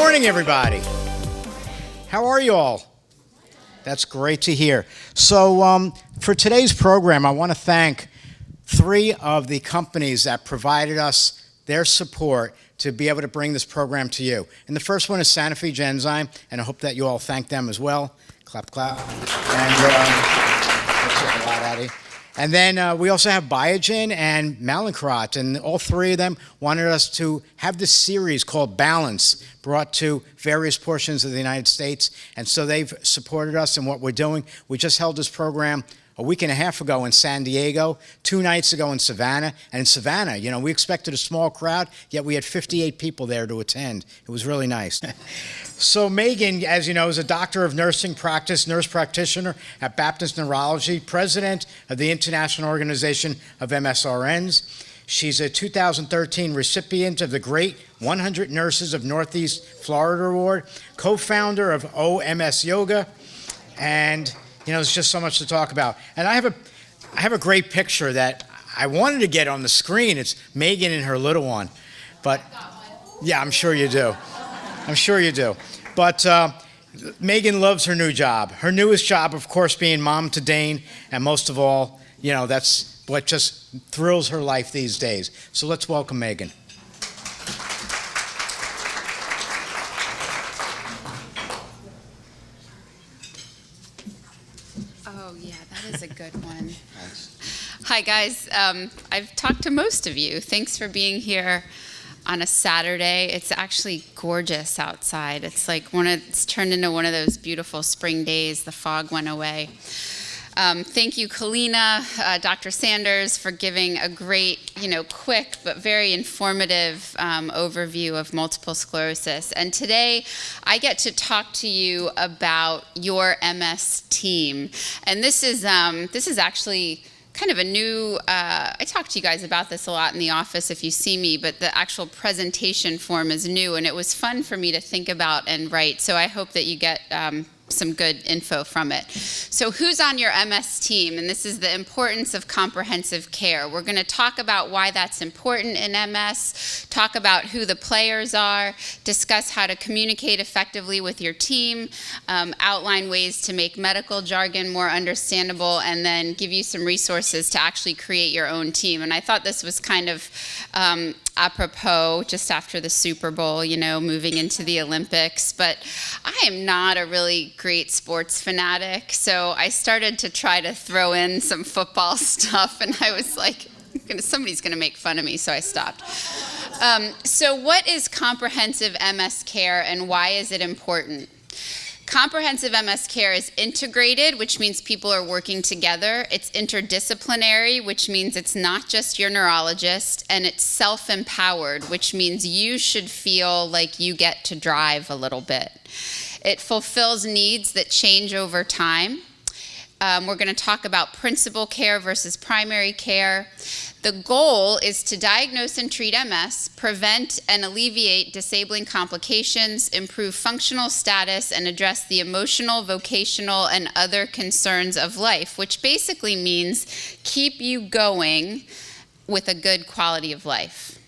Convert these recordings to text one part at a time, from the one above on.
morning, everybody. How are you all? That's great to hear. So for today's program, I want to thank 3 of the companies that provided us their support to be able to bring this program to you. And the first one is Sanofi-Genzyme, and I hope that you all thank them as well. Clap, clap. And that's a lot out of you. And then we also have Biogen and Mallinckrodt, and all 3 of them wanted us to have this series called Balance brought to various portions of the United States. And so they've supported us in what we're doing. We just held this program a week and a half ago in San Diego, 2 nights ago in Savannah. And in Savannah, you know, we expected a small crowd, yet we had 58 people there to attend. It was really nice. So Megan, as you know, is a doctor of nursing practice, nurse practitioner at Baptist Neurology, president of the International Organization of MSRNs. She's a 2013 recipient of the Great 100 Nurses of Northeast Florida Award, co-founder of OMS Yoga, and you know, there's just so much to talk about. And I have a great picture that I wanted to get on the screen. It's Megan and her little one. But yeah, I'm sure you do. I'm sure you do. But Megan loves her new job. Her newest job, of course, being mom to Dane. And most of all, you know, that's what just thrills her life these days. So let's welcome Megan. Oh, yeah, that is a good one. Hi, guys. I've talked to most of you. Thanks for being here on a Saturday. It's actually gorgeous outside. It's like it's turned into one of those beautiful spring days. The fog went away. Thank you, Kalina, Dr. Sanders, for giving a great, quick but very informative overview of multiple sclerosis. And today, I get to talk to you about your MS team. And this is actually kind of a new, I talk to you guys about this a lot in the office if you see me, but the actual presentation form is new, and it was fun for me to think about and write. So I hope that you get some good info from it. So who's on your MS team? And this is the importance of comprehensive care. We're going to talk about why that's important in MS, talk about who the players are, discuss how to communicate effectively with your team, outline ways to make medical jargon more understandable, and then give you some resources to actually create your own team. And I thought this was kind of apropos just after the Super Bowl, moving into the Olympics. But I am not a really great sports fanatic, so I started to try to throw in some football stuff, and I was like, somebody's going to make fun of me, so I stopped. So what is comprehensive MS care, and why is it important? Comprehensive MS care is integrated, which means people are working together. It's interdisciplinary, which means it's not just your neurologist, and it's self-empowered, which means you should feel like you get to drive a little bit. It fulfills needs that change over time. We're going to talk about principal care versus primary care. The goal is to diagnose and treat MS, prevent and alleviate disabling complications, improve functional status, and address the emotional, vocational, and other concerns of life, which basically means keep you going with a good quality of life.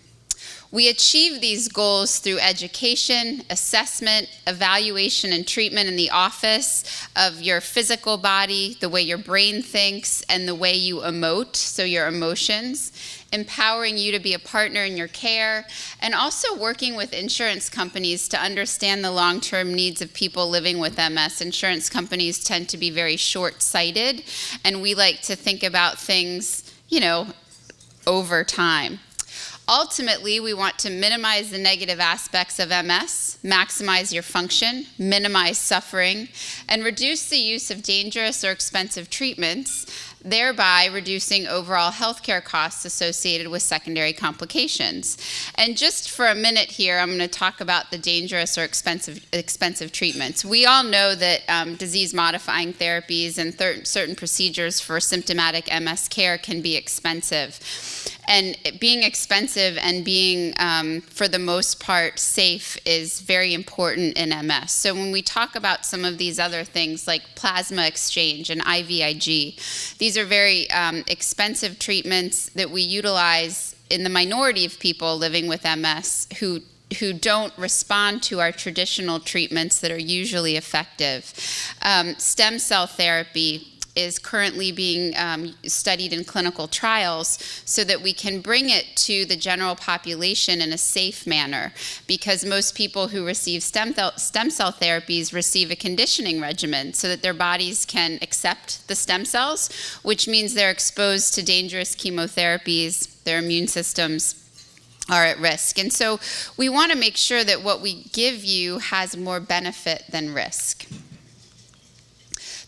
We achieve these goals through education, assessment, evaluation, and treatment in the office of your physical body, the way your brain thinks, and the way you emote, so your emotions, empowering you to be a partner in your care, and also working with insurance companies to understand the long-term needs of people living with MS. Insurance companies tend to be very short-sighted, and we like to think about things, over time. Ultimately, we want to minimize the negative aspects of MS, maximize your function, minimize suffering, and reduce the use of dangerous or expensive treatments, thereby reducing overall healthcare costs associated with secondary complications. And just for a minute here, I'm going to talk about the dangerous or expensive treatments. We all know that disease-modifying therapies and certain procedures for symptomatic MS care can be expensive. And being expensive and being, for the most part, safe is very important in MS. So when we talk about some of these other things like plasma exchange and IVIG, these are very expensive treatments that we utilize in the minority of people living with MS who who don't respond to our traditional treatments that are usually effective. Stem cell therapy is currently being studied in clinical trials so that we can bring it to the general population in a safe manner, because most people who receive stem cell therapies receive a conditioning regimen so that their bodies can accept the stem cells, which means they're exposed to dangerous chemotherapies, their immune systems are at risk. And so we want to make sure that what we give you has more benefit than risk.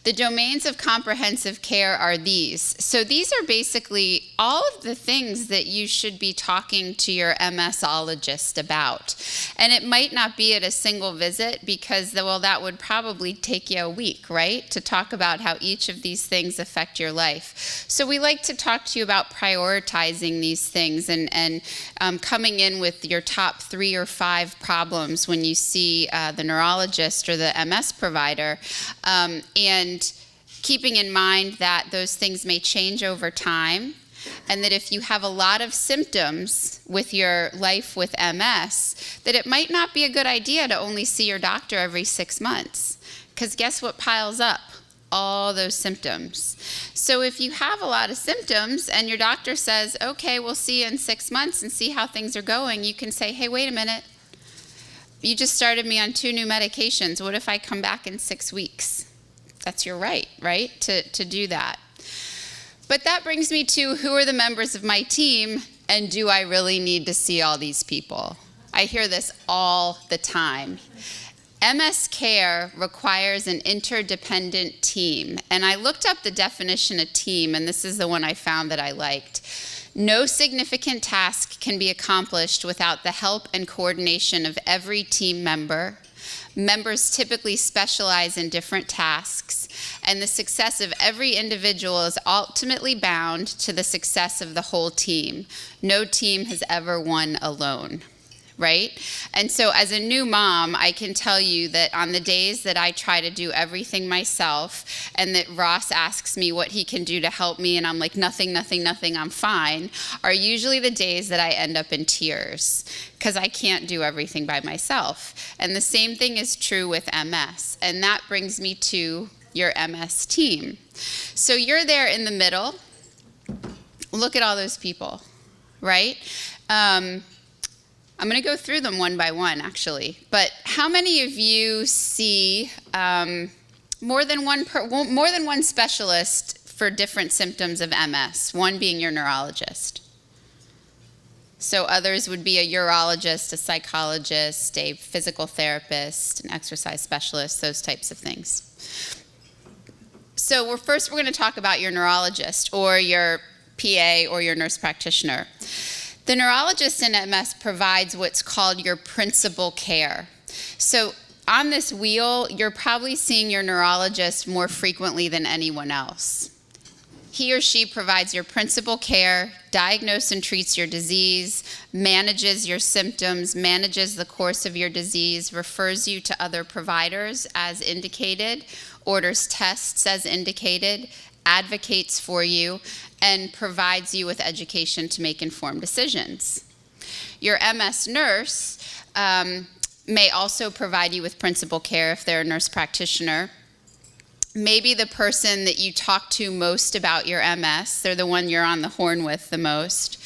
The domains of comprehensive care are these. So these are basically all of the things that you should be talking to your MSologist about. And it might not be at a single visit because, well, that would probably take you a week, right? To talk about how each of these things affect your life. So we like to talk to you about prioritizing these things and coming in with your top 3 or 5 problems when you see the neurologist or the MS provider. And keeping in mind that those things may change over time, and that if you have a lot of symptoms with your life with MS, that it might not be a good idea to only see your doctor every 6 months. Because guess what piles up? All those symptoms. So if you have a lot of symptoms and your doctor says, okay, we'll see you in 6 months and see how things are going, you can say, hey, wait a minute. You just started me on 2 new medications. What if I come back in 6 weeks? That's your right, to do that. But that brings me to who are the members of my team, and do I really need to see all these people? I hear this all the time. MS care requires an interdependent team. And I looked up the definition of team, and this is the one I found that I liked. No significant task can be accomplished without the help and coordination of every team member. Members typically specialize in different tasks, and the success of every individual is ultimately bound to the success of the whole team. No team has ever won alone, right? And so as a new mom, I can tell you that on the days that I try to do everything myself and that Ross asks me what he can do to help me and I'm like, nothing, nothing, nothing, I'm fine, are usually the days that I end up in tears because I can't do everything by myself. And the same thing is true with MS. And that brings me to your MS team. So you're there in the middle. Look at all those people, right? I'm going to go through them one by one, actually. But how many of you see more than one specialist for different symptoms of MS? One being your neurologist. So others would be a urologist, a psychologist, a physical therapist, an exercise specialist, those types of things. So we're going to talk about your neurologist or your PA or your nurse practitioner. The neurologist in MS provides what's called your principal care. So on this wheel, you're probably seeing your neurologist more frequently than anyone else. He or she provides your principal care, diagnoses and treats your disease, manages your symptoms, manages the course of your disease, refers you to other providers as indicated, orders tests as indicated, advocates for you, and provides you with education to make informed decisions. Your MS nurse may also provide you with principal care if they're a nurse practitioner. Maybe the person that you talk to most about your MS, they're the one you're on the horn with the most,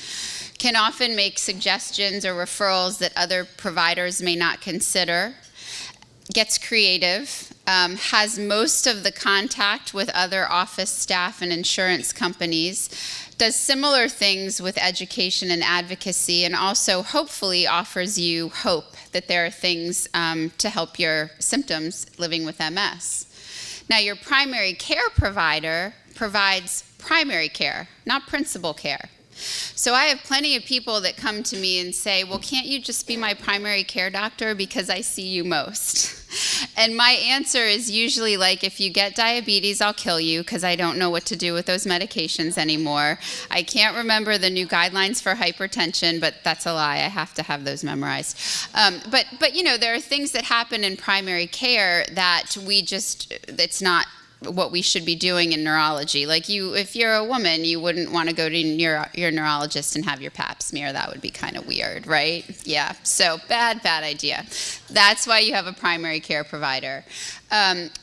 can often make suggestions or referrals that other providers may not consider, gets creative, has most of the contact with other office staff and insurance companies, does similar things with education and advocacy, and also hopefully offers you hope that there are things to help your symptoms living with MS. Now, your primary care provider provides primary care, not principal care. So I have plenty of people that come to me and say, well, can't you just be my primary care doctor because I see you most? And my answer is usually like, if you get diabetes, I'll kill you because I don't know what to do with those medications anymore. I can't remember the new guidelines for hypertension, but that's a lie. I have to have those memorized. But you know, there are things that happen in primary care that it's not what we should be doing in neurology. Like if you're a woman, you wouldn't want to go to your neurologist and have your pap smear. That would be kind of weird, right? Yeah, so bad idea. That's why you have a primary care provider.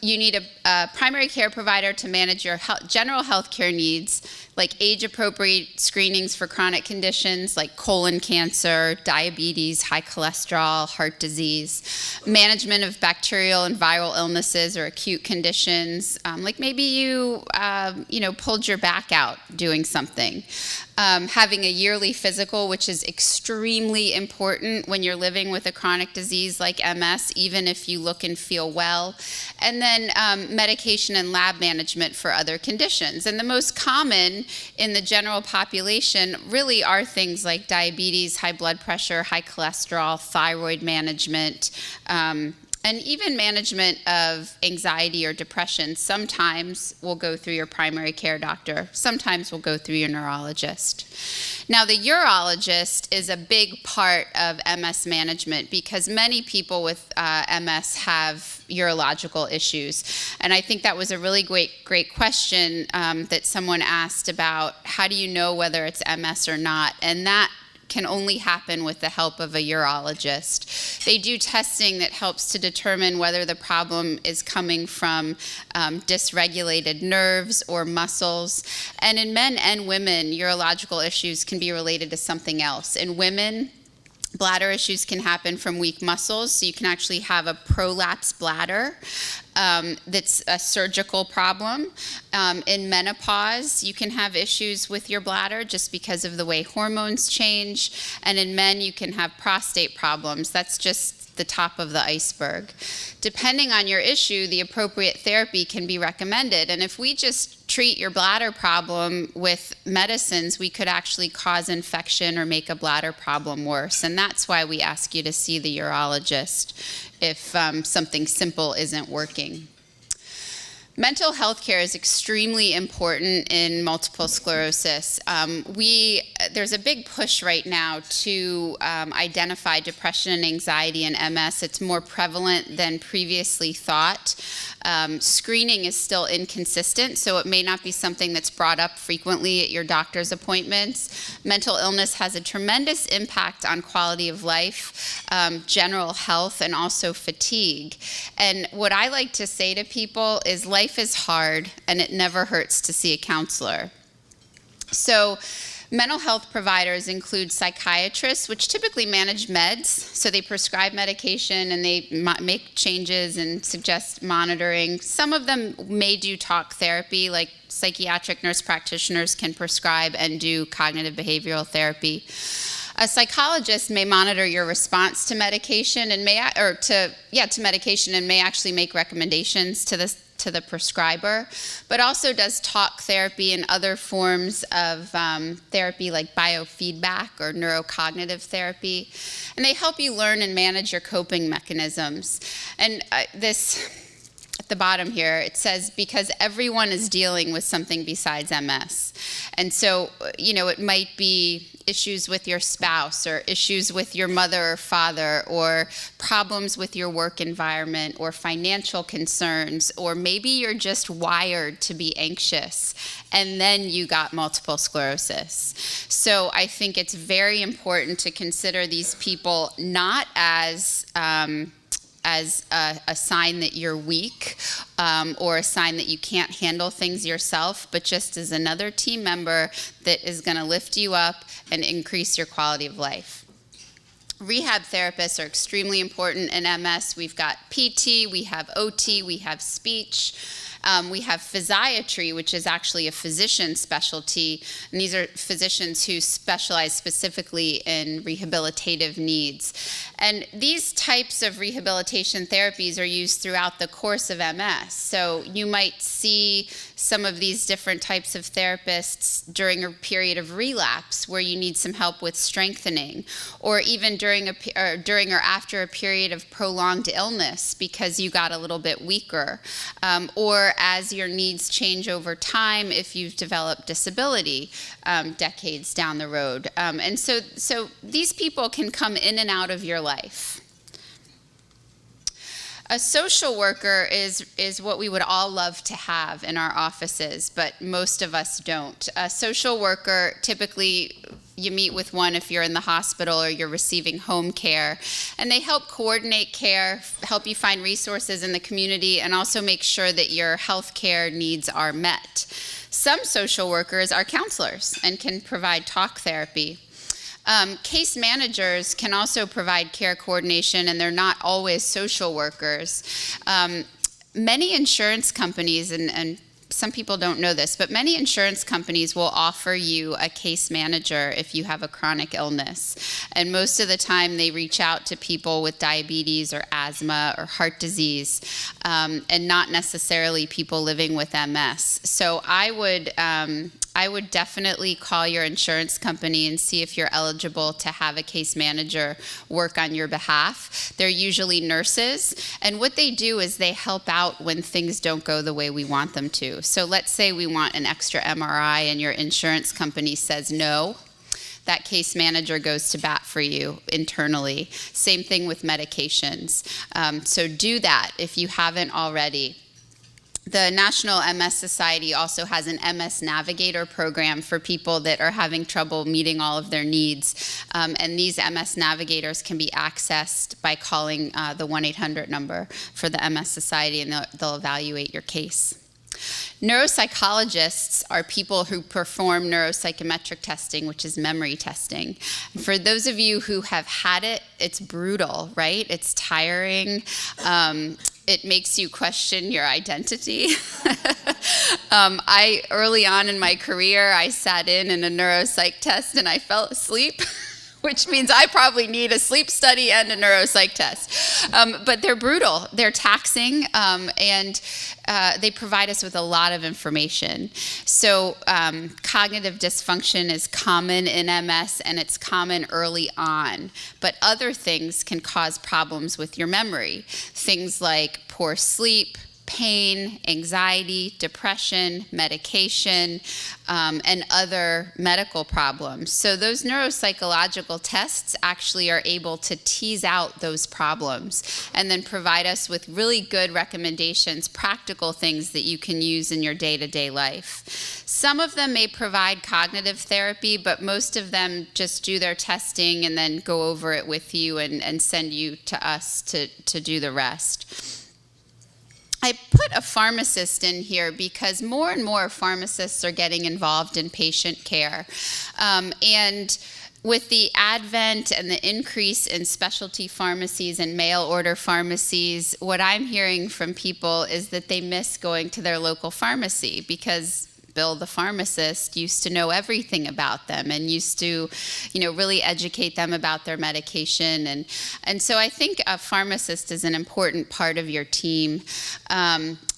You need a primary care provider to manage your general health care needs, like age-appropriate screenings for chronic conditions like colon cancer, diabetes, high cholesterol, heart disease, management of bacterial and viral illnesses or acute conditions, like maybe you pulled your back out doing something. Having a yearly physical, which is extremely important when you're living with a chronic disease like MS, even if you look and feel well. And then medication and lab management for other conditions. And the most common in the general population really are things like diabetes, high blood pressure, high cholesterol, thyroid management, and even management of anxiety or depression. Sometimes will go through your primary care doctor. Sometimes will go through your neurologist. Now, the urologist is a big part of MS management because many people with MS have urological issues. And I think that was a really great question that someone asked about how do you know whether it's MS or not? And that can only happen with the help of a urologist. They do testing that helps to determine whether the problem is coming from dysregulated nerves or muscles. And in men and women, urological issues can be related to something else. In women, bladder issues can happen from weak muscles, so you can actually have a prolapsed bladder. That's a surgical problem. In menopause, you can have issues with your bladder just because of the way hormones change. And in men, you can have prostate problems. That's just the top of the iceberg. Depending on your issue, the appropriate therapy can be recommended. And if we just treat your bladder problem with medicines, we could actually cause infection or make a bladder problem worse. And that's why we ask you to see the urologist if something simple isn't working. Mental health care is extremely important in multiple sclerosis. There's a big push right now to identify depression and anxiety in MS. It's more prevalent than previously thought. Screening is still inconsistent, so it may not be something that's brought up frequently at your doctor's appointments. Mental illness has a tremendous impact on quality of life, general health, and also fatigue. And what I like to say to people is life is hard, and it never hurts to see a counselor. So mental health providers include psychiatrists, which typically manage meds. So they prescribe medication and they make changes and suggest monitoring. Some of them may do talk therapy, like psychiatric nurse practitioners can prescribe and do cognitive behavioral therapy. A psychologist may monitor your response to medication and may actually make recommendations to the prescriber, but also does talk therapy and other forms of therapy like biofeedback or neurocognitive therapy. And they help you learn and manage your coping mechanisms. And this, at the bottom here, it says, because everyone is dealing with something besides MS. And so, it might be issues with your spouse or issues with your mother or father or problems with your work environment or financial concerns, or maybe you're just wired to be anxious and then you got multiple sclerosis. So I think it's very important to consider these people not as a sign that you're weak or a sign that you can't handle things yourself, but just as another team member that is going to lift you up and increase your quality of life. Rehab therapists are extremely important in MS. We've got PT, we have OT, we have speech. We have physiatry, which is actually a physician specialty, and these are physicians who specialize specifically in rehabilitative needs. And these types of rehabilitation therapies are used throughout the course of MS. So you might see some of these different types of therapists during a period of relapse where you need some help with strengthening, or even during or after a period of prolonged illness because you got a little bit weaker, or as your needs change over time if you've developed disability decades down the road. And so these people can come in and out of your life. A social worker is what we would all love to have in our offices, but most of us don't. A social worker, typically you meet with one if you're in the hospital or you're receiving home care, and they help coordinate care, help you find resources in the community, and also make sure that your health care needs are met. Some social workers are counselors and can provide talk therapy. Case managers can also provide care coordination, and they're not always social workers. Many insurance companies, and some people don't know this, but many insurance companies will offer you a case manager if you have a chronic illness. And most of the time they reach out to people with diabetes or asthma or heart disease, and not necessarily people living with MS. So I would definitely call your insurance company and see if you're eligible to have a case manager work on your behalf. They're usually nurses, and what they do is they help out when things don't go the way we want them to. So let's say we want an extra MRI and your insurance company says no. That case manager goes to bat for you internally. Same thing with medications. So do that if you haven't already. The National MS Society also has an MS Navigator program for people that are having trouble meeting all of their needs. And these MS Navigators can be accessed by calling the 1-800 number for the MS Society, and they'll evaluate your case. Neuropsychologists are people who perform neuropsychometric testing, which is memory testing. For those of you who have had it, it's brutal, right? It's tiring. It makes you question your identity. Early on in my career, I sat in a neuropsych test and I fell asleep. Which means I probably need a sleep study and a neuropsych test. But they're brutal, they're taxing, and they provide us with a lot of information. So cognitive dysfunction is common in MS, and it's common early on. But other things can cause problems with your memory. Things like poor sleep, pain, anxiety, depression, medication, and other medical problems. So those neuropsychological tests actually are able to tease out those problems and then provide us with really good recommendations, practical things that you can use in your day-to-day life. Some of them may provide cognitive therapy, but most of them just do their testing and then go over it with you and send you to us to do the rest. I put a pharmacist in here because more and more pharmacists are getting involved in patient care. And with the advent and the increase in specialty pharmacies and mail order pharmacies, what I'm hearing from people is that they miss going to their local pharmacy because Bill, the pharmacist, used to know everything about them and used to, really educate them about their medication. And so I think a pharmacist is an important part of your team.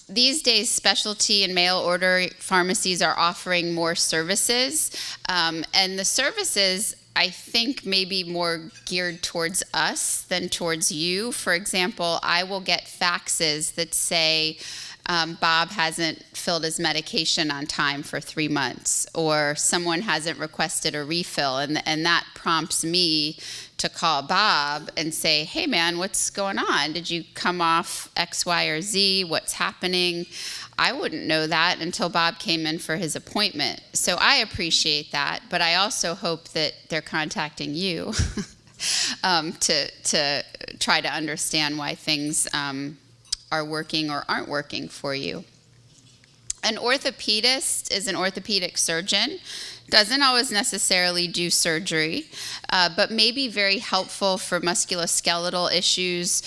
These days, specialty and mail order pharmacies are offering more services. And the services, I think, may be more geared towards us than towards you. For example, I will get faxes that say, Bob hasn't filled his medication on time for 3 months, or someone hasn't requested a refill, and that prompts me to call Bob and say, hey man, what's going on? Did you come off X, Y, or Z? What's happening? I wouldn't know that until Bob came in for his appointment. So I appreciate that, but I also hope that they're contacting you to try to understand why things are working or aren't working for you. An orthopedist is an orthopedic surgeon. Doesn't always necessarily do surgery, but may be very helpful for musculoskeletal issues.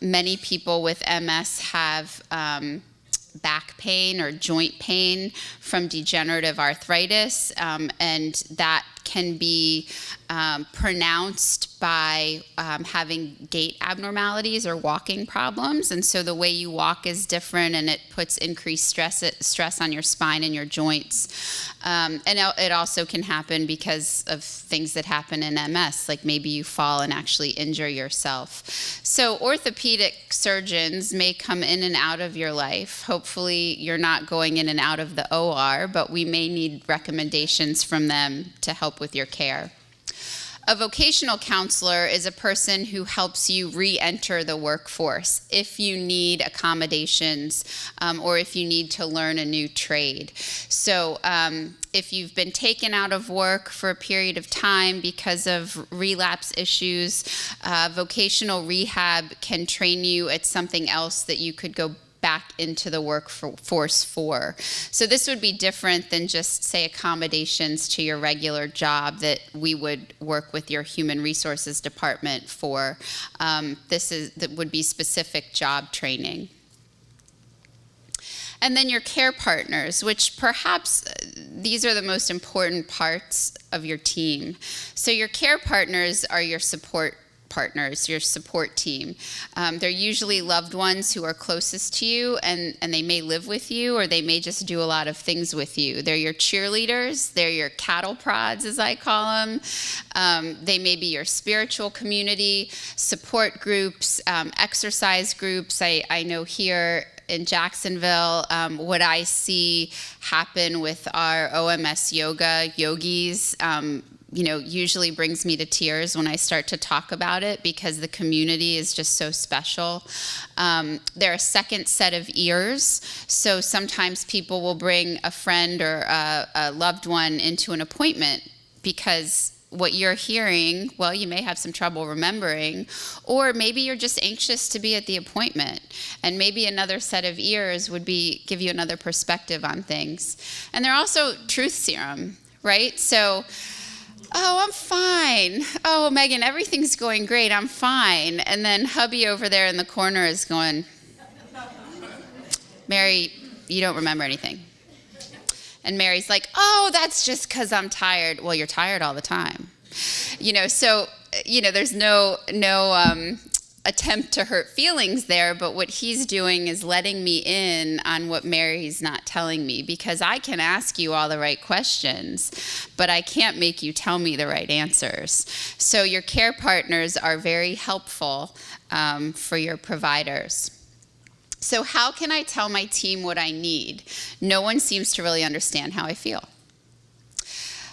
Many people with MS have back pain or joint pain from degenerative arthritis, and that can be pronounced by having gait abnormalities or walking problems. And so the way you walk is different, and it puts increased stress on your spine and your joints. And it also can happen because of things that happen in MS, like maybe you fall and actually injure yourself. So orthopedic surgeons may come in and out of your life. Hopefully you're not going in and out of the OR, but we may need recommendations from them to help with your care. A vocational counselor is a person who helps you re-enter the workforce if you need accommodations or if you need to learn a new trade. So if you've been taken out of work for a period of time because of relapse issues, vocational rehab can train you at something else that you could go back into the workforce for. So this would be different than just, say, accommodations to your regular job that we would work with your human resources department for. That would be specific job training. And then your care partners, which perhaps these are the most important parts of your team. So your care partners are your support partners, your support team. They're usually loved ones who are closest to you, and they may live with you, or they may just do a lot of things with you. They're your cheerleaders, they're your cattle prods, as I call them. They may be your spiritual community, support groups, exercise groups. I know here in Jacksonville, what I see happen with our OMS yoga yogis, usually brings me to tears when I start to talk about it, because the community is just so special. They're a second set of ears, so sometimes people will bring a friend or a loved one into an appointment because what you're hearing, well, you may have some trouble remembering, or maybe you're just anxious to be at the appointment, and maybe another set of ears would give you another perspective on things. And they're also truth serum, right? So, oh, I'm fine. Oh, Megan, everything's going great. I'm fine. And then hubby over there in the corner is going, Mary, you don't remember anything. And Mary's like, oh, that's just because I'm tired. Well, you're tired all the time. So there's no attempt to hurt feelings there, but what he's doing is letting me in on what Mary's not telling me, because I can ask you all the right questions, but I can't make you tell me the right answers. So your care partners are very helpful for your providers. So how can I tell my team what I need? No one seems to really understand how I feel.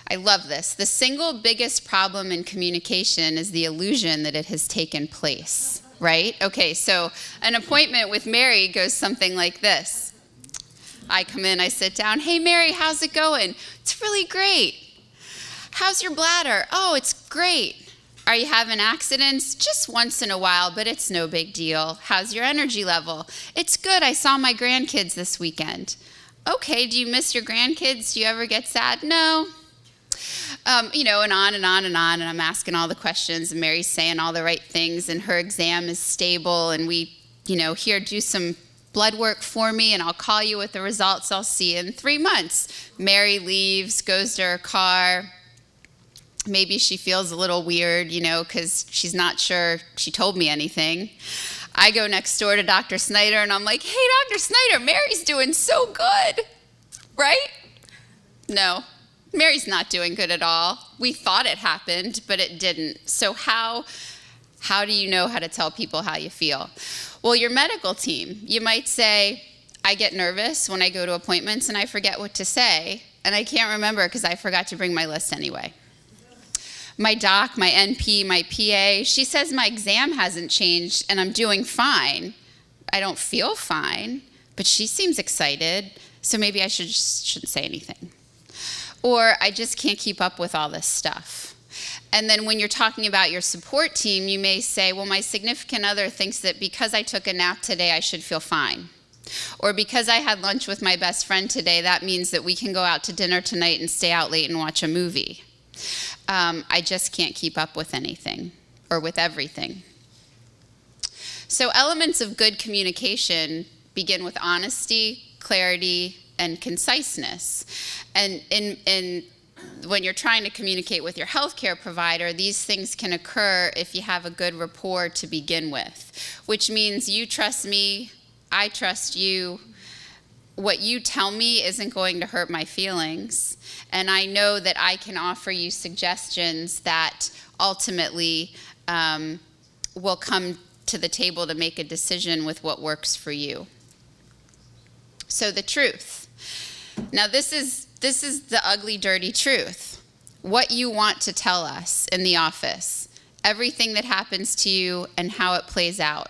I love this. The single biggest problem in communication is the illusion that it has taken place, right? Okay, so an appointment with Mary goes something like this. I come in, I sit down. Hey, Mary, how's it going? It's really great. How's your bladder? Oh, it's great. Are you having accidents? Just once in a while, but it's no big deal. How's your energy level? It's good. I saw my grandkids this weekend. Okay, do you miss your grandkids? Do you ever get sad? No. And on and on and on, and I'm asking all the questions, and Mary's saying all the right things, and her exam is stable, and we, here, do some blood work for me, and I'll call you with the results. I'll see you in 3 months. Mary leaves, goes to her car. Maybe she feels a little weird, because she's not sure she told me anything. I go next door to Dr. Snyder, and I'm like, hey, Dr. Snyder, Mary's doing so good, right? No. Mary's not doing good at all. We thought it happened, but it didn't. So how do you know how to tell people how you feel? Well, your medical team, you might say, I get nervous when I go to appointments and I forget what to say, and I can't remember because I forgot to bring my list anyway. My doc, my NP, my PA, she says my exam hasn't changed and I'm doing fine. I don't feel fine, but she seems excited, so maybe I shouldn't say anything. Or I just can't keep up with all this stuff. And then when you're talking about your support team, you may say, well, my significant other thinks that because I took a nap today, I should feel fine. Or because I had lunch with my best friend today, that means that we can go out to dinner tonight and stay out late and watch a movie. I just can't keep up with anything or with everything. So elements of good communication begin with honesty, clarity, and conciseness. And when you're trying to communicate with your healthcare provider, these things can occur if you have a good rapport to begin with, which means you trust me, I trust you. What you tell me isn't going to hurt my feelings, and I know that I can offer you suggestions that ultimately will come to the table to make a decision with what works for you. So the truth. Now this is the ugly, dirty truth. what you want to tell us in the office, everything that happens to you and how it plays out.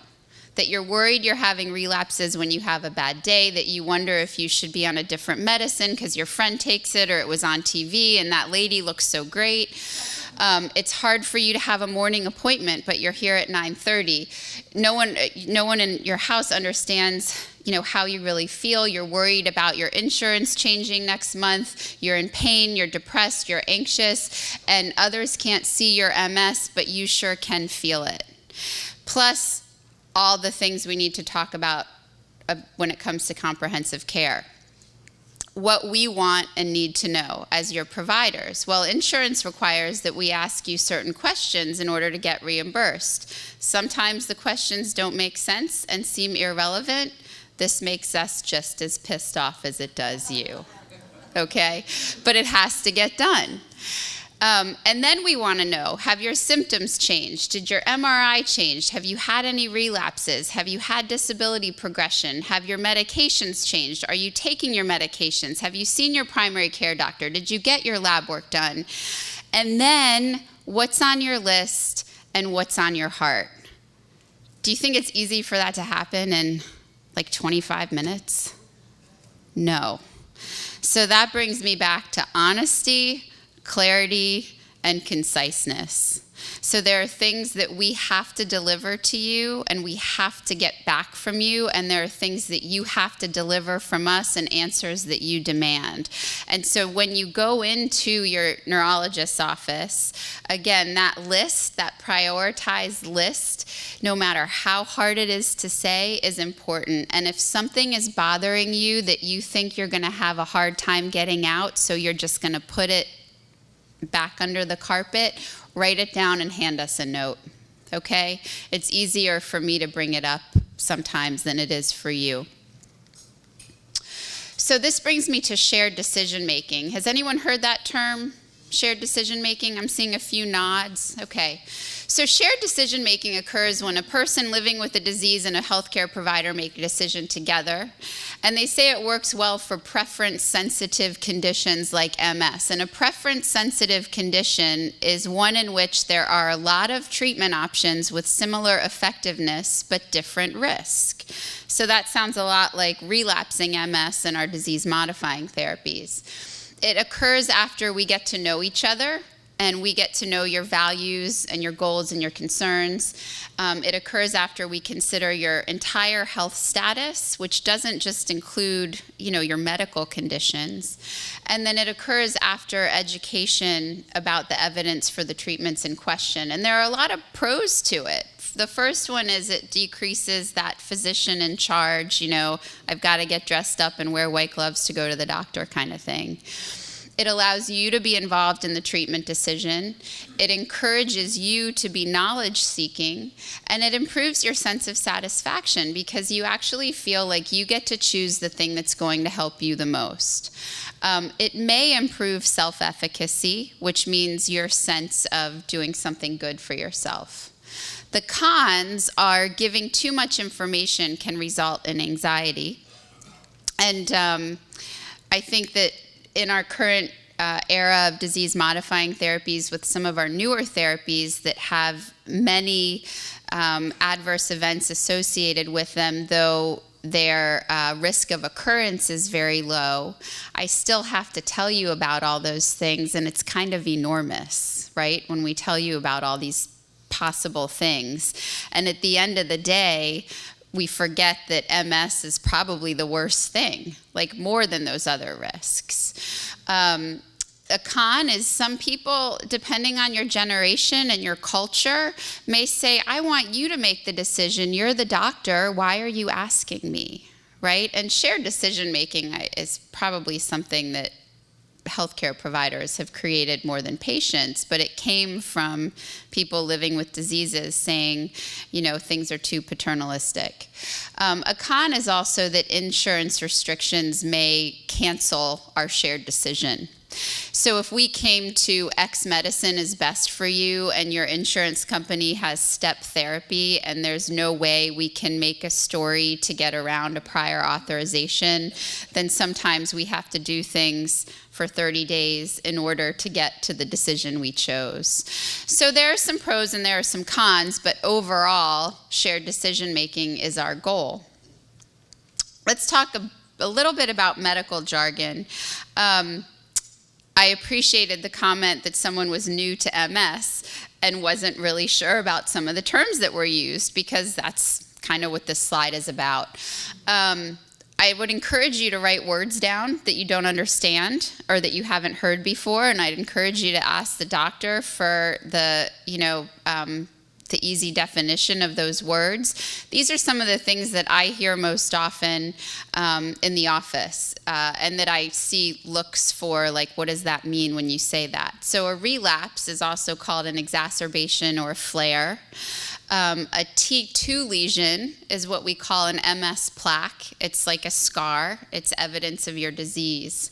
That you're worried you're having relapses when you have a bad day, that you wonder if you should be on a different medicine because your friend takes it or it was on TV and that lady looks so great. It's hard for you to have a morning appointment, but you're here at 9:30. No one in your house understands, how you really feel. You're worried about your insurance changing next month. You're in pain, you're depressed, you're anxious, and others can't see your MS, but you sure can feel it. Plus, all the things we need to talk about when it comes to comprehensive care. What we want and need to know as your providers. Well, insurance requires that we ask you certain questions in order to get reimbursed. Sometimes the questions don't make sense and seem irrelevant. This makes us just as pissed off as it does you, okay? But it has to get done. And then we want to know, have your symptoms changed? Did your MRI change? Have you had any relapses? Have you had disability progression? Have your medications changed? Are you taking your medications? Have you seen your primary care doctor? Did you get your lab work done? And then, what's on your list and what's on your heart? Do you think it's easy for that to happen in like 25 minutes? No. So that brings me back to honesty, clarity, and conciseness. So there are things that we have to deliver to you and we have to get back from you, and there are things that you have to deliver from us and answers that you demand. And so when you go into your neurologist's office, again, that list, that prioritized list, no matter how hard it is to say, is important. And if something is bothering you that you think you're going to have a hard time getting out, so you're just going to put it back under the carpet, write it down and hand us a note, okay? It's easier for me to bring it up sometimes than it is for you. So this brings me to shared decision making. Has anyone heard that term, shared decision making? I'm seeing a few nods. Okay. So shared decision making occurs when a person living with a disease and a healthcare provider make a decision together. And they say it works well for preference-sensitive conditions like MS. And a preference-sensitive condition is one in which there are a lot of treatment options with similar effectiveness but different risk. So that sounds a lot like relapsing MS and our disease-modifying therapies. It occurs after we get to know each other and we get to know your values and your goals and your concerns. It occurs after we consider your entire health status, which doesn't just include, your medical conditions. And then it occurs after education about the evidence for the treatments in question. And there are a lot of pros to it. The first one is it decreases that physician in charge, I've got to get dressed up and wear white gloves to go to the doctor kind of thing. It allows you to be involved in the treatment decision. It encourages you to be knowledge-seeking, and it improves your sense of satisfaction because you actually feel like you get to choose the thing that's going to help you the most. It may improve self-efficacy, which means your sense of doing something good for yourself. The cons are giving too much information can result in anxiety. And I think that in our current era of disease-modifying therapies, with some of our newer therapies that have many adverse events associated with them, though their risk of occurrence is very low, I still have to tell you about all those things, and it's kind of enormous, right? When we tell you about all these possible things. And at the end of the day, we forget that MS is probably the worst thing, like more than those other risks. A con is some people, depending on your generation and your culture, may say, I want you to make the decision. You're the doctor. Why are you asking me, right? And shared decision making is probably something that healthcare providers have created more than patients, but it came from people living with diseases saying, things are too paternalistic. A con is also that insurance restrictions may cancel our shared decision So if we came to X medicine is best for you and your insurance company has step therapy and there's no way we can make a story to get around a prior authorization, then sometimes we have to do things for 30 days in order to get to the decision we chose. So there are some pros and there are some cons, but overall, shared decision making is our goal. Let's talk a little bit about medical jargon. I appreciated the comment that someone was new to MS and wasn't really sure about some of the terms that were used, because that's kind of what this slide is about. I would encourage you to write words down that you don't understand or that you haven't heard before, and I'd encourage you to ask the doctor for the easy definition of those words. These are some of the things that I hear most often in the office and that I see looks for, like, what does that mean when you say that? So a relapse is also called an exacerbation or a flare. A T2 lesion is what we call an MS plaque. It's like a scar. It's evidence of your disease.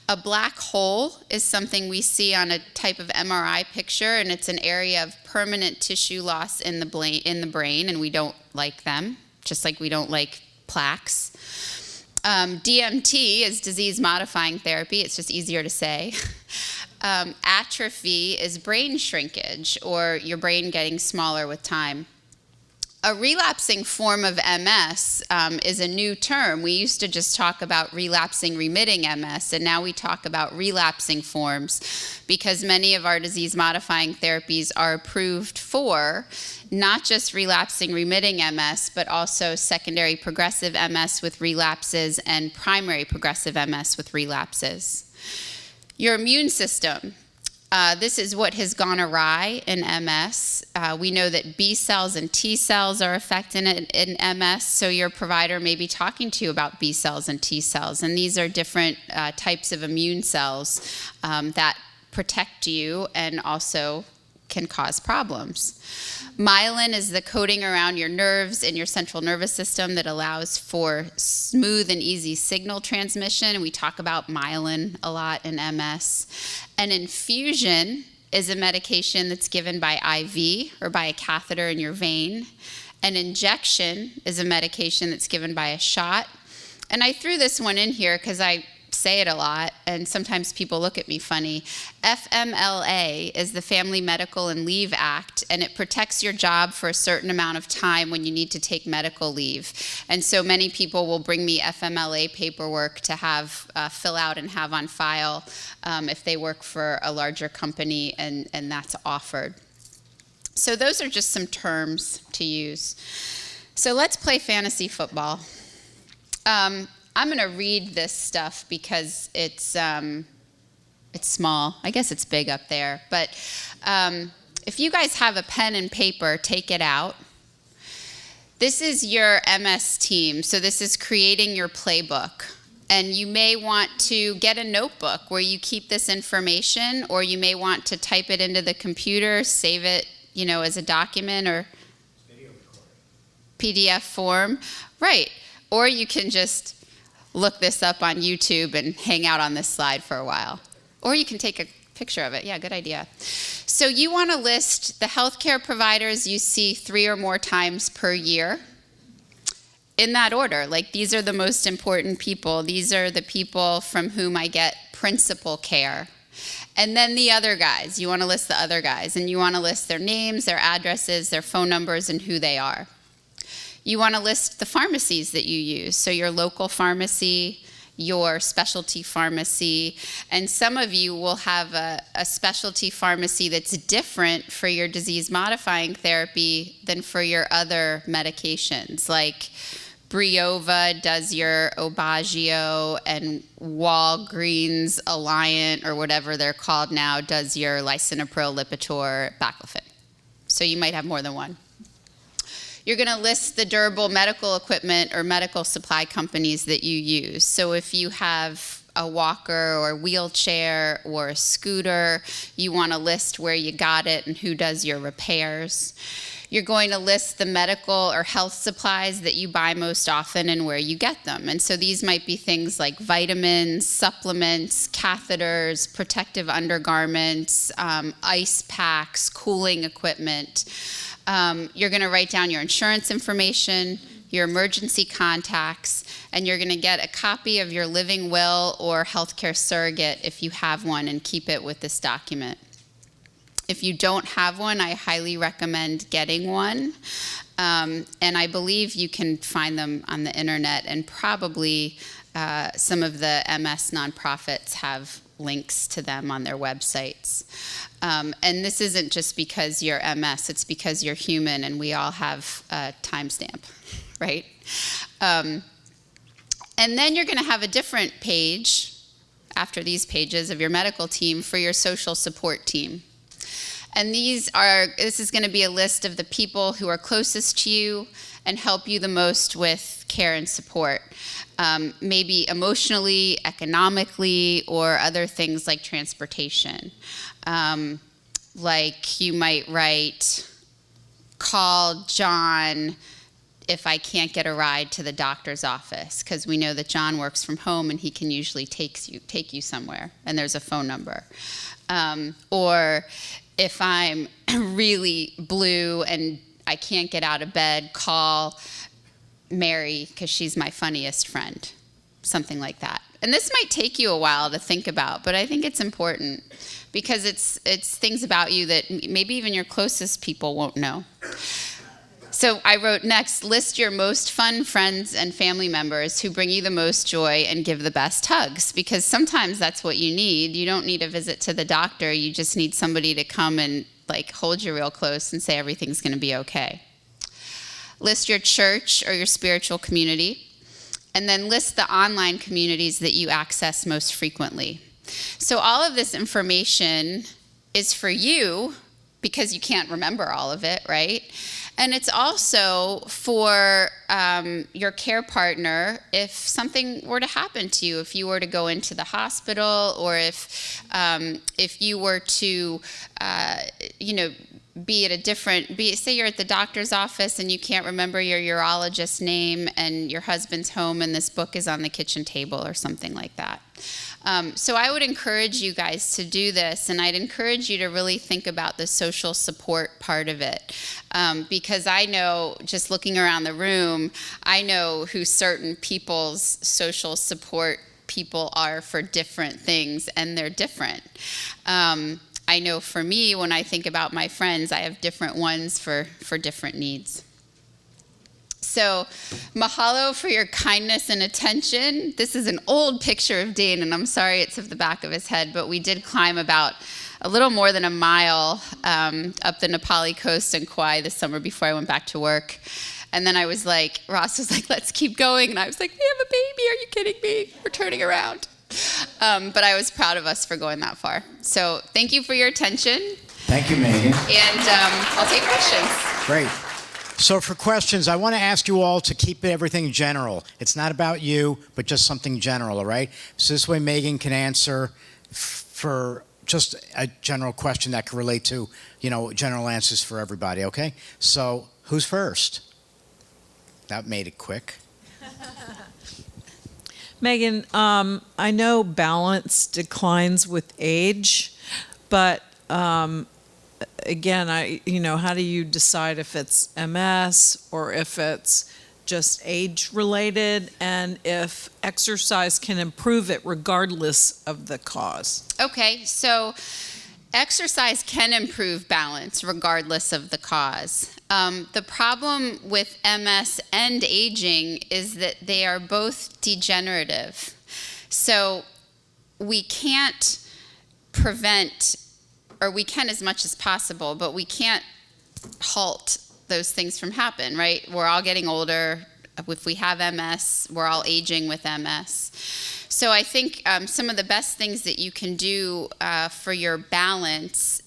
A black hole is something we see on a type of MRI picture, and it's an area of permanent tissue loss in the brain, and we don't like them, just like we don't like plaques. DMT is disease-modifying therapy. It's just easier to say. Atrophy is brain shrinkage, or your brain getting smaller with time. A relapsing form of MS is a new term. We used to just talk about relapsing remitting MS, and now we talk about relapsing forms, because many of our disease-modifying therapies are approved for not just relapsing remitting MS, but also secondary progressive MS with relapses and primary progressive MS with relapses. Your immune system. This is what has gone awry in MS. We know that B cells and T cells are affected in MS, so your provider may be talking to you about B cells and T cells, and these are different types of immune cells that protect you and also can cause problems. Myelin is the coating around your nerves in your central nervous system that allows for smooth and easy signal transmission, and we talk about myelin a lot in MS. An infusion is a medication that's given by IV or by a catheter in your vein. An injection is a medication that's given by a shot. And I threw this one in here because I say it a lot, and sometimes people look at me funny. FMLA is the Family Medical and Leave Act, and it protects your job for a certain amount of time when you need to take medical leave. And so many people will bring me FMLA paperwork to have fill out and have on file if they work for a larger company, and that's offered. So those are just some terms to use. So let's play fantasy football. I'm going to read this stuff because it's small. I guess it's big up there. But if you guys have a pen and paper, take it out. This is your MS team. So this is creating your playbook. And you may want to get a notebook where you keep this information, or you may want to type it into the computer, save it, as a document or PDF form. Right. Or you can just look this up on YouTube and hang out on this slide for a while. Or you can take a picture of it. Yeah, good idea. So you want to list the healthcare providers you see 3 or more times per year in that order. Like, these are the most important people. These are the people from whom I get principal care. And then the other guys. You want to list the other guys, and you want to list their names, their addresses, their phone numbers, and who they are. You want to list the pharmacies that you use, so your local pharmacy, your specialty pharmacy, and some of you will have a specialty pharmacy that's different for your disease-modifying therapy than for your other medications. Like Briova does your Obagio, and Walgreens Alliant, or whatever they're called now, does your lisinopril, Lipitor, Baclofen. So you might have more than one. You're going to list the durable medical equipment or medical supply companies that you use. So if you have a walker or a wheelchair or a scooter, you want to list where you got it and who does your repairs. You're going to list the medical or health supplies that you buy most often and where you get them. And so these might be things like vitamins, supplements, catheters, protective undergarments, ice packs, cooling equipment. You're going to write down your insurance information, your emergency contacts, and you're going to get a copy of your living will or healthcare surrogate if you have one, and keep it with this document. If you don't have one, I highly recommend getting one. And I believe you can find them on the internet, and probably some of the MS nonprofits have links to them on their websites. And this isn't just because you're MS, it's because you're human and we all have a timestamp, right? And then you're going to have a different page after these pages of your medical team for your social support team. And this is going to be a list of the people who are closest to you and help you the most with care and support. Maybe emotionally, economically, or other things like transportation. Like you might write, call John if I can't get a ride to the doctor's office, because we know that John works from home and he can usually take you somewhere, and there's a phone number. Or if I'm really blue and I can't get out of bed, call Mary because she's my funniest friend, something like that. And this might take you a while to think about, but I think it's important because it's things about you that maybe even your closest people won't know. So I wrote next, list your most fun friends and family members who bring you the most joy and give the best hugs, because sometimes that's what you need. You don't need a visit to the doctor. You just need somebody to come and like hold you real close and say everything's going to be okay. List your church or your spiritual community, and then list the online communities that you access most frequently. So all of this information is for you because you can't remember all of it, right? And it's also for your care partner if something were to happen to you, if you were to go into the hospital, or if you were to, be at a different, say you're at the doctor's office and you can't remember your urologist's name and your husband's home and this book is on the kitchen table or something like that. So I would encourage you guys to do this, and I'd encourage you to really think about the social support part of it. Because I know, just looking around the room, I know who certain people's social support people are for different things, and they're different. I know for me, when I think about my friends, I have different ones for different needs. So, mahalo for your kindness and attention. This is an old picture of Dane, and I'm sorry it's of the back of his head, but we did climb about a little more than a mile up the Nepali coast in Kauai this summer before I went back to work. And then Ross was like, let's keep going. And I was like, we have a baby, are you kidding me? We're turning around. But I was proud of us for going that far. So thank you for your attention. Thank you, Megan. And I'll take questions. Great. So for questions, I want to ask you all to keep everything general. It's not about you, but just something general, all right? So this way Megan can answer for just a general question that can relate to, general answers for everybody, okay? So who's first? That made it quick. Megan, I know balance declines with age, but again, how do you decide if it's MS or if it's just age related, and if exercise can improve it regardless of the cause? Okay, so exercise can improve balance regardless of the cause. The problem with MS and aging is that they are both degenerative. So we can't prevent, or we can as much as possible, but we can't halt those things from happen, right? We're all getting older. If we have MS, we're all aging with MS. So I think some of the best things that you can do for your balance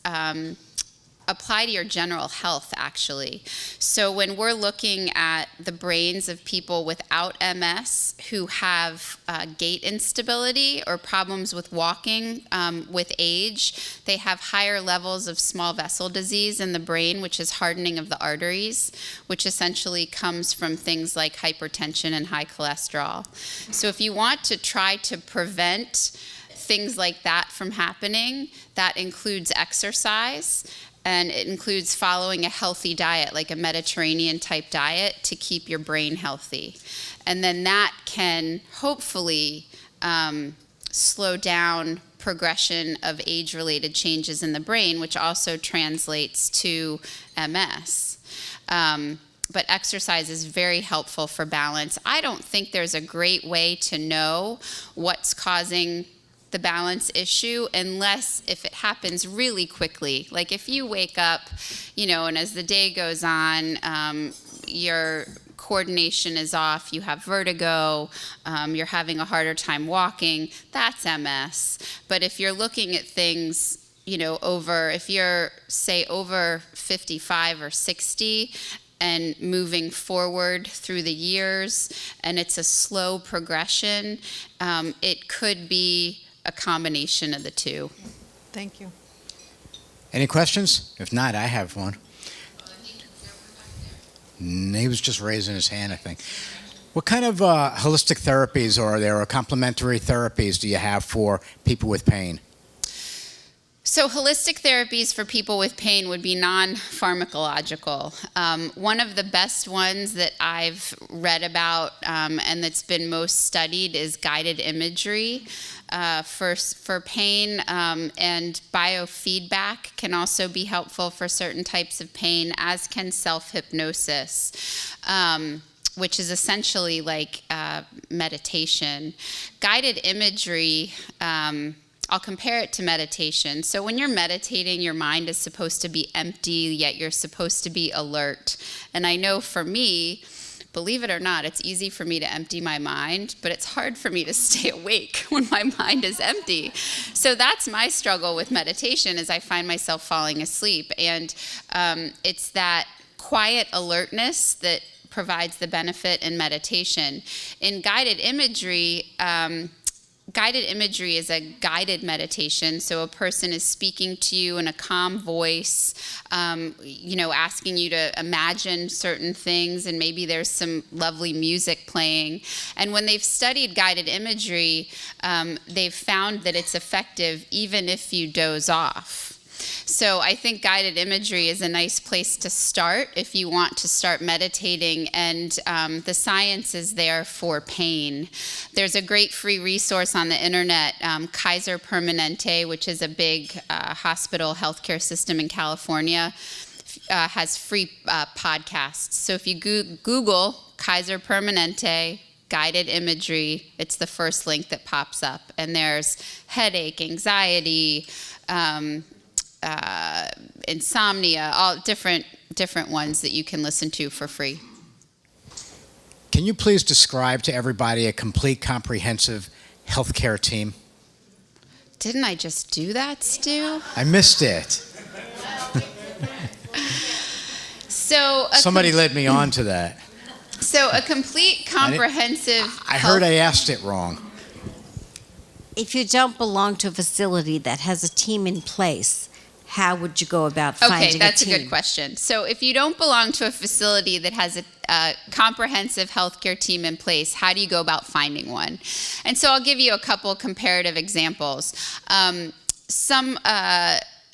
apply to your general health, actually. So when we're looking at the brains of people without MS who have gait instability or problems with walking with age, they have higher levels of small vessel disease in the brain, which is hardening of the arteries, which essentially comes from things like hypertension and high cholesterol. So if you want to try to prevent things like that from happening, that includes exercise, and it includes following a healthy diet, like a Mediterranean type diet, to keep your brain healthy. And then that can hopefully slow down progression of age-related changes in the brain, which also translates to MS. But exercise is very helpful for balance. I don't think there's a great way to know what's causing the balance issue unless if it happens really quickly. Like if you wake up, and as the day goes on, your coordination is off, you have vertigo, you're having a harder time walking, that's MS. But if you're looking at things, if you're, say, over 55 or 60, and moving forward through the years, and it's a slow progression, it could be a combination of the two. Thank you. Any questions? If not, I have one. He was just raising his hand, I think. What kind of holistic therapies are there, or complementary therapies do you have for people with pain? So holistic therapies for people with pain would be non-pharmacological. One of the best ones that I've read about and that's been most studied is guided imagery for pain, and biofeedback can also be helpful for certain types of pain, as can self-hypnosis, which is essentially like meditation. Guided imagery, I'll compare it to meditation. So when you're meditating, your mind is supposed to be empty, yet you're supposed to be alert. And I know for me, believe it or not, it's easy for me to empty my mind, but it's hard for me to stay awake when my mind is empty. So that's my struggle with meditation, is I find myself falling asleep. And it's that quiet alertness that provides the benefit in meditation. In guided imagery is a guided meditation, so a person is speaking to you in a calm voice, asking you to imagine certain things, and maybe there's some lovely music playing. And when they've studied guided imagery, they've found that it's effective even if you doze off. So I think guided imagery is a nice place to start if you want to start meditating, and the science is there for pain. There's a great free resource on the internet, Kaiser Permanente, which is a big hospital healthcare system in California, has free podcasts. So if you Google Kaiser Permanente guided imagery, it's the first link that pops up, and there's headache, anxiety, insomnia, all different ones that you can listen to for free. Can you please describe to everybody a complete, comprehensive healthcare team? Didn't I just do that, Stu? I missed it. Somebody led me on to that. So a complete, comprehensive... I heard I asked it wrong. If you don't belong to a facility that has a team in place, how would you go about finding a team? Okay, that's a good question. So if you don't belong to a facility that has a comprehensive healthcare team in place, how do you go about finding one? And so I'll give you a couple comparative examples. Some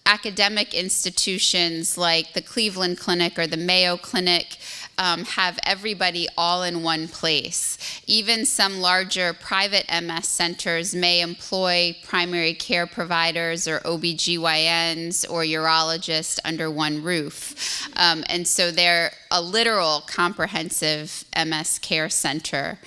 academic institutions like the Cleveland Clinic or the Mayo Clinic have everybody all in one place. Even some larger private MS centers may employ primary care providers or OBGYNs or urologists under one roof. And so they're a literal comprehensive MS care center.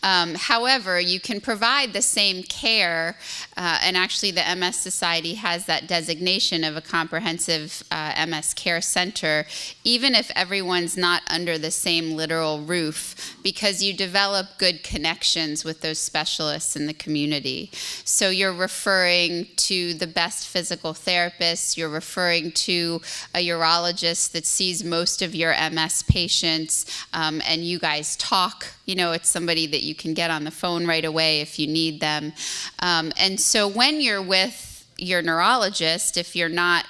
However, you can provide the same care, and actually the MS Society has that designation of a comprehensive MS care center, even if everyone's not under the same literal roof, because you develop good good connections with those specialists in the community. So you're referring to the best physical therapists, you're referring to a urologist that sees most of your MS patients, and you guys talk. You know, it's somebody that you can get on the phone right away if you need them. And so when you're with your neurologist, if you're not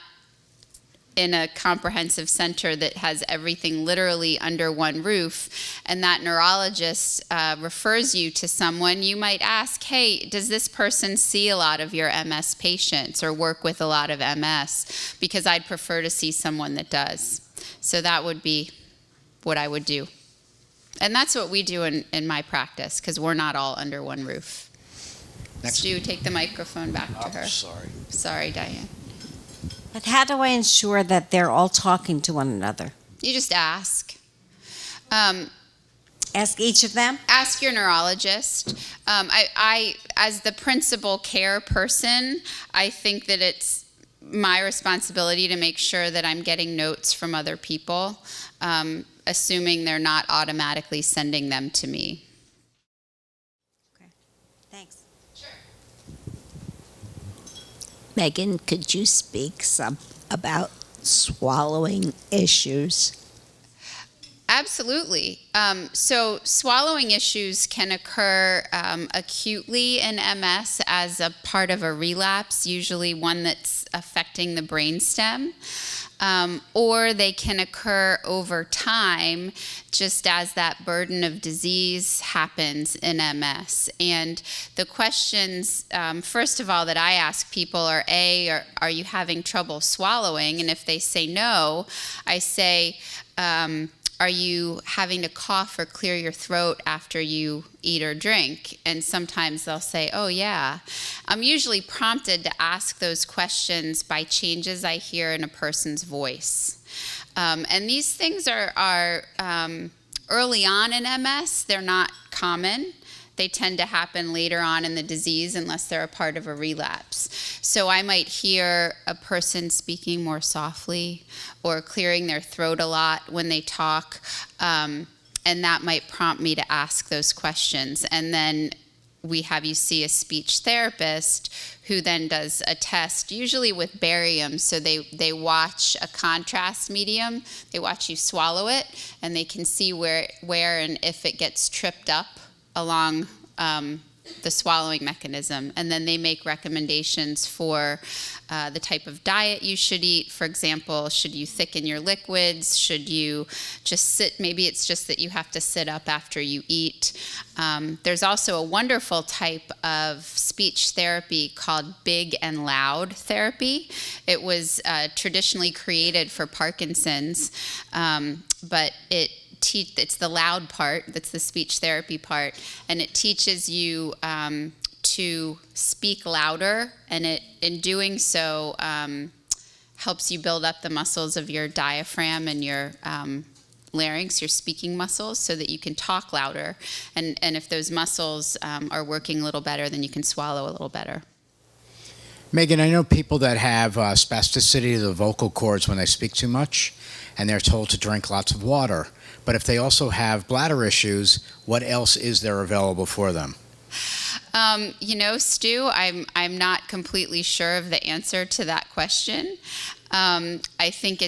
in a comprehensive center that has everything literally under one roof, and that neurologist refers you to someone, you might ask, hey, does this person see a lot of your MS patients or work with a lot of MS? Because I'd prefer to see someone that does. So that would be what I would do. And that's what we do in my practice, because we're not all under one roof. Next. Stu, take the microphone back to her. Sorry. Sorry, Diane. But how do I ensure that they're all talking to one another? You just ask. Ask each of them? Ask your neurologist. I, as the principal care person, I think that it's my responsibility to make sure that I'm getting notes from other people, assuming they're not automatically sending them to me. Okay, thanks. Megan, could you speak some about swallowing issues? Absolutely. So swallowing issues can occur acutely in MS as a part of a relapse, usually one that's affecting the brainstem. Or they can occur over time just as that burden of disease happens in MS. And the questions, first of all, that I ask people are, are you having trouble swallowing? And if they say no, I say, are you having to cough or clear your throat after you eat or drink? And sometimes they'll say, oh yeah. I'm usually prompted to ask those questions by changes I hear in a person's voice. And these things are early on in MS, they're not common. They tend to happen later on in the disease unless they're a part of a relapse. So I might hear a person speaking more softly or clearing their throat a lot when they talk, and that might prompt me to ask those questions. And then we have you see a speech therapist who then does a test, usually with barium. So they watch a contrast medium, they watch you swallow it, and they can see where and if it gets tripped up along the swallowing mechanism. And then they make recommendations for the type of diet you should eat. For example, should you thicken your liquids? Should you just sit? Maybe it's just that you have to sit up after you eat. There's also a wonderful type of speech therapy called big and loud therapy. It was traditionally created for Parkinson's, but it's the loud part, that's the speech therapy part, and it teaches you to speak louder, and it, in doing so, helps you build up the muscles of your diaphragm and your larynx, your speaking muscles, so that you can talk louder. And if those muscles are working a little better, then you can swallow a little better. Megan, I know people that have spasticity of the vocal cords when they speak too much, and they're told to drink lots of water. But if they also have bladder issues, what else is there available for them? You know, Stu, I'm not completely sure of the answer to that question. I think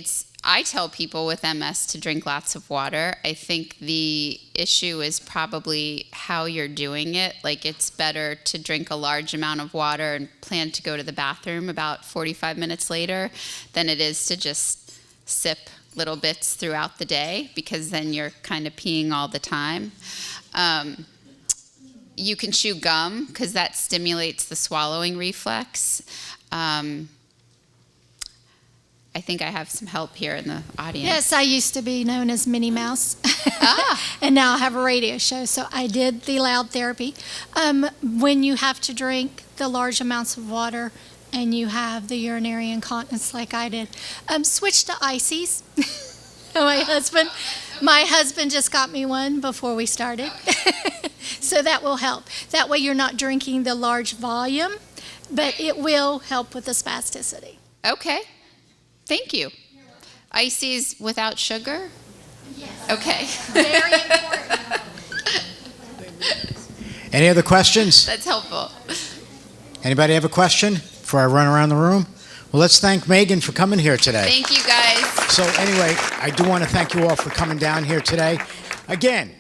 I tell people with MS to drink lots of water. I think the issue is probably how you're doing it. Like, it's better to drink a large amount of water and plan to go to the bathroom about 45 minutes later than it is to just sip little bits throughout the day, because then you're kind of peeing all the time. You can chew gum because that stimulates the swallowing reflex. I think I have some help here in the audience. Yes, I used to be known as Minnie Mouse, and now I have a radio show, so I did the loud therapy. When you have to drink the large amounts of water and you have the urinary incontinence like I did, switch to ices. My husband just got me one before we started, so that will help. That way you're not drinking the large volume, but it will help with the spasticity. Okay, thank you. Ices without sugar? Yes. Okay. Very important. Any other questions? That's helpful. Anybody have a question before I run around the room? Well, let's thank Megan for coming here today. Thank you, guys. So anyway, I do want to thank you all for coming down here today. Again,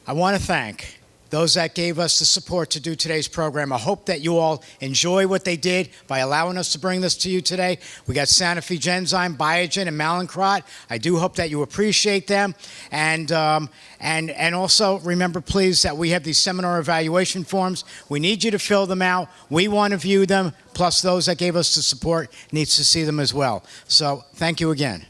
I want to thank those that gave us the support to do today's program. I hope that you all enjoy what they did by allowing us to bring this to you today. We got Sanofi-Genzyme, Biogen, and Mallinckrodt. I do hope that you appreciate them. And also remember, please, that we have these seminar evaluation forms. We need you to fill them out. We want to view them, plus those that gave us the support needs to see them as well. So thank you again.